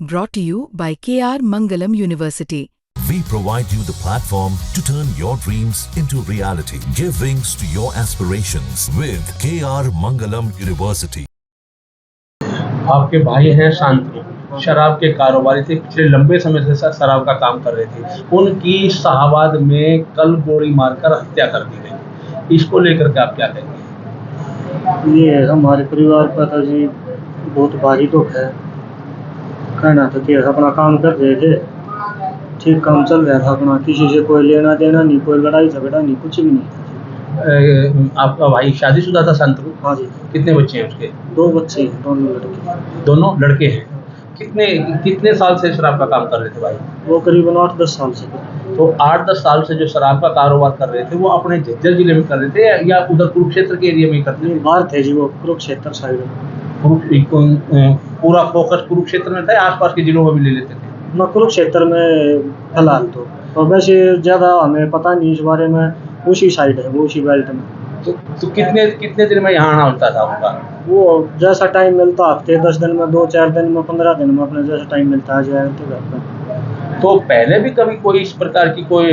Brought to you by KR Mangalam University. We provide you the platform to turn your dreams into reality. Give wings to your aspirations with KR Mangalam University. आपके भाई हैं शांतनु, शराब के कारोबारी थे, पिछले लंबे समय से शराब का काम कर रहे थे। उनकी शाहाबाद में कल गोली मारकर हत्या कर दी गई। इसको लेकर के आप क्या कहेंगे? ये हमारे परिवार का था जी, बहुत भारी दुख है। कहना तो कि अपना काम कर रहे थे, ठीक काम चल रहा था अपना, किसी से कोई लेना देना नहीं, कोई लड़ाई झगड़ा नहीं, कुछ भी नहीं था। आपका भाई शादीशुदा था शांतनु? हाँ जी। कितने बच्चे हैं उसके? 2 बच्चे हैं, दोनों लड़के। दोनों लड़के हैं। कितने साल से शराब का काम कर रहे थे भाई? वो करीबन 8-10 साल से। तो 8-10 साल से जो शराब का कारोबार कर रहे थे, वो अपने झज्जर जिले में कर रहे थे या उधर कुरुक्षेत्र के एरिया में करते थे? बाहर थे जी, वो कुरुक्षेत्र साइड में। पूरा फोकस कुरुक्षेत्र में था, आसपास के जिलों में भी ले लेते थे? ना, कुरुक्षेत्र में फिलहाल तो, और वैसे ज़्यादा हमें पता नहीं इस बारे में। उसी साइड है वो, उसी बेल्ट में। तो कितने दिन में यहाँ आना होता था उनका? वो जैसा टाइम मिलता, हफ्ते 10 दिन में, 2-4 दिन में, 15 दिन में, अपने जैसा टाइम मिलता है जाए तो घर पर। तो पहले भी कभी कोई इस प्रकार की कोई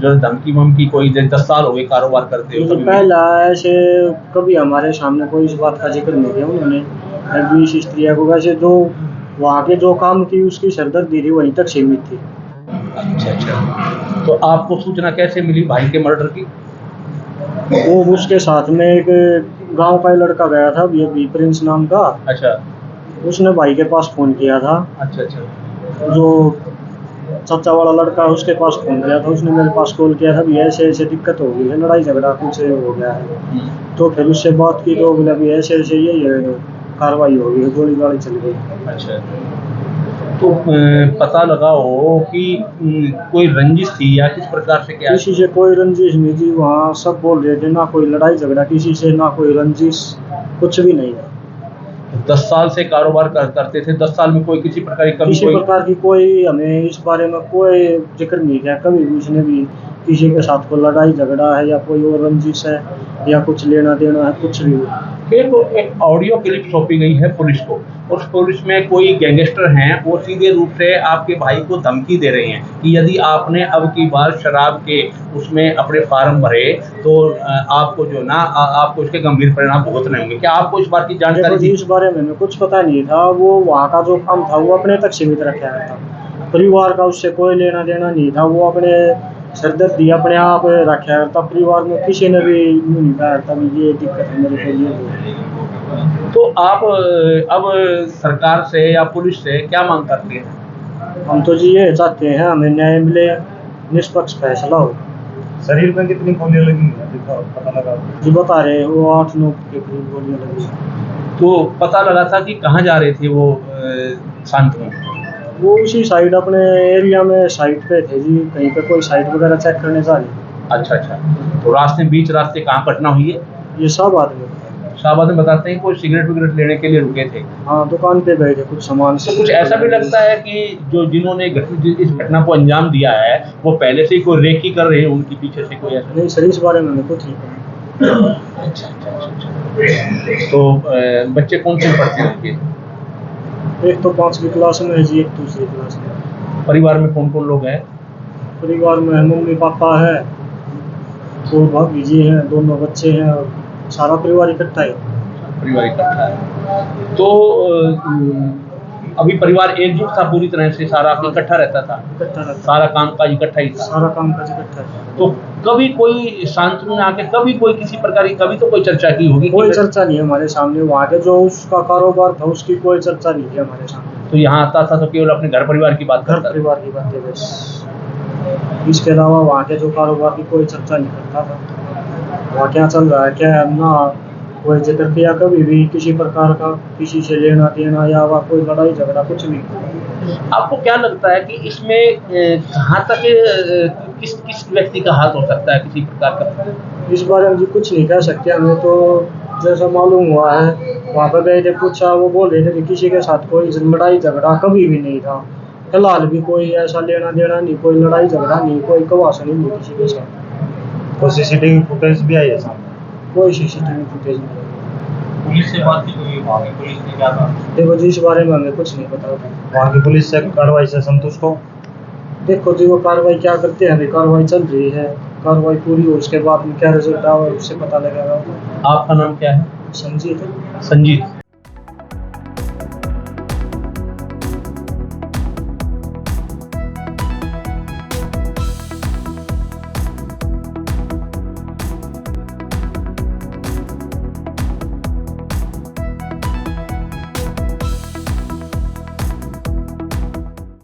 धमकी वमकी, कोई 10 साल हो गए कारोबार करते हो? पहला ऐसे कभी हमारे सामने कोई इस बात का जिक्र नहीं किया उन्होंने। अभी इस स्त्रिया को वैसे जो वहाँ के जो काम की उसकी सरदर्दी थी वहीं तक सीमित थी। अच्छा। तो आपको सूचना कैसे मिली भाई के मर्डर की? वो उसके साथ में एक गांव का ही लड़का गया था, भी प्रिंस नाम का। अच्छा। उसने भाई के पास फ़ोन किया था। अच्छा। जो चाचा वाला लड़का है उसके पास फ़ोन किया था, उसने मेरे पास कॉल किया था, भी ऐसे ऐसे दिक्कत हो गई है, लड़ाई झगड़ा कुछ हो गया है। तो फिर उससे बात की तो बोला भी ऐसे ऐसे यही कार्रवाई हो गई है, गोली गाड़ी चल गई। अच्छा। तो पता लगा हो कि कोई रंजिश थी या किस प्रकार से? क्या किसी से कोई रंजिश नहीं थी, वहाँ सब बोल रहे थे ना कोई लड़ाई झगड़ा किसी से, ना कोई रंजिश, कुछ भी नहीं। 10 साल से कारोबार करते थे, 10 साल में कोई किसी प्रकार की कोई हमें इस बारे में कोई जिक्र नहीं किया कभी भी उसने भी, किसी के साथ कोई लड़ाई झगड़ा है या कोई और रंजिश है या कुछ लेना देना है, कुछ भी। फिर तो एक ऑडियो क्लिप सौंपी गई है पुलिस को। उस पुलिस में कोई गैंगस्टर हैं, वो सीधे रूप से आपके भाई को धमकी दे रहे हैं कि यदि आपने अब की बार शराब के उसमें अपने फार्म भरे तो आपको जो ना आपको इसके गंभीर परिणाम भुगतने होंगे। क्या आपको इस बार की जानकारी थी? इस बारे में कुछ पता नहीं था। वो वहाँ का जो काम था वो अपने तक सीमित रखा गया था, परिवार का उससे कोई लेना देना नहीं था। वो अपने सरदर्दी अपने आप रखा था, परिवार में किसी ने भी नहीं कहा तभी ये दिक्कत है मेरे को ये। तो आप अब सरकार से या पुलिस से क्या मांग करते हैं? हम तो जी ये चाहते हैं हमें न्याय मिले, निष्पक्ष फैसला हो। शरीर में कितनी गोलियां लगी पता लगा? जी बता रहे वो 8-9 के करीब गोलियां लगी। तो पता लगा था कि कहाँ जा रहे थे वो शांतनु? वो उसी साइड अपने एरिया में साइट पे थे जी, कहीं पे कोई साइट वगैरह चेक करने जा रहे। अच्छा। तो बीच रास्ते कहाँ घटना हुई है? ये शाहबाद में बताते हैं कोई सिगरेट विगरेट लेने के लिए रुके थे? हाँ, दुकान पे गए थे कुछ सामान से। कुछ ऐसा भी लगता है कि जिन्होंने इस घटना को अंजाम दिया है वो पहले से ही कोई रेकी कर रहे हैं उनके पीछे से? कोई ऐसा नहीं सर, इस बारे में कुछ नहीं पता। अच्छा। तो बच्चे कौन से पढ़ते हैं उनके? एक तो 5वीं क्लास में है जी, एक दूसरी क्लास में। परिवार में कौन कौन लोग हैं? परिवार में मम्मी पापा है, 2 भाभी जी हैं, दोनों बच्चे हैं, और सारा परिवार इकट्ठा है। तो अभी परिवार एकजुट था पूरी तरह से, सारा इकट्ठा रहता था? सारा काम काज इकट्ठा ही था? तो कभी कोई शांतनु ने आके कभी कोई किसी प्रकार की कभी तो कोई चर्चा की होगी? कोई चर्चा नहीं है हमारे सामने। वहाँ के जो उसका कारोबार था उसकी कोई चर्चा नहीं है हमारे सामने। तो यहाँ आता था तो केवल अपने घर परिवार की बात करता था? परिवार की बातें बस, इसके अलावा वहाँ के जो कारोबार की कोई चर्चा नहीं करता था। वहाँ क्या चल रहा है क्या है ना कोई जिक्र किया कभी भी किसी प्रकार का, किसी से लेना देना या वह कोई लड़ाई झगड़ा कुछ नहीं। आपको क्या लगता है कि इसमें कहाँ तक किस व्यक्ति का हाथ हो सकता है किसी प्रकार का? इस बारे में कुछ नहीं कह सकते हमें। तो जैसा मालूम हुआ है वहाँ पर गए थे, पूछा, वो बोल रहे थे कि किसी के साथ कोई लड़ाई झगड़ा कभी भी नहीं था। फिलहाल भी कोई ऐसा लेना देना नहीं, कोई लड़ाई झगड़ा नहीं, कोई कवासनी नहीं किसी के साथ। कोई सीसीटीवी फुटेज भी आई है सामने? कोई सीसीटीवी फुटेज नहीं। पुलिस से बात की हुई, वहाँ की पुलिस ने क्या कहा? देखो जी, इस बारे में हमें कुछ नहीं पता। वहाँ की पुलिस से कार्रवाई से संतुष्ट हो? देखो जी, वो कार्रवाई क्या करते हैं, अभी कार्रवाई चल रही है, कार्रवाई पूरी हो उसके बाद में क्या रिजल्ट आए उससे पता लगेगा। आपका नाम क्या है? संजीत। संजीत।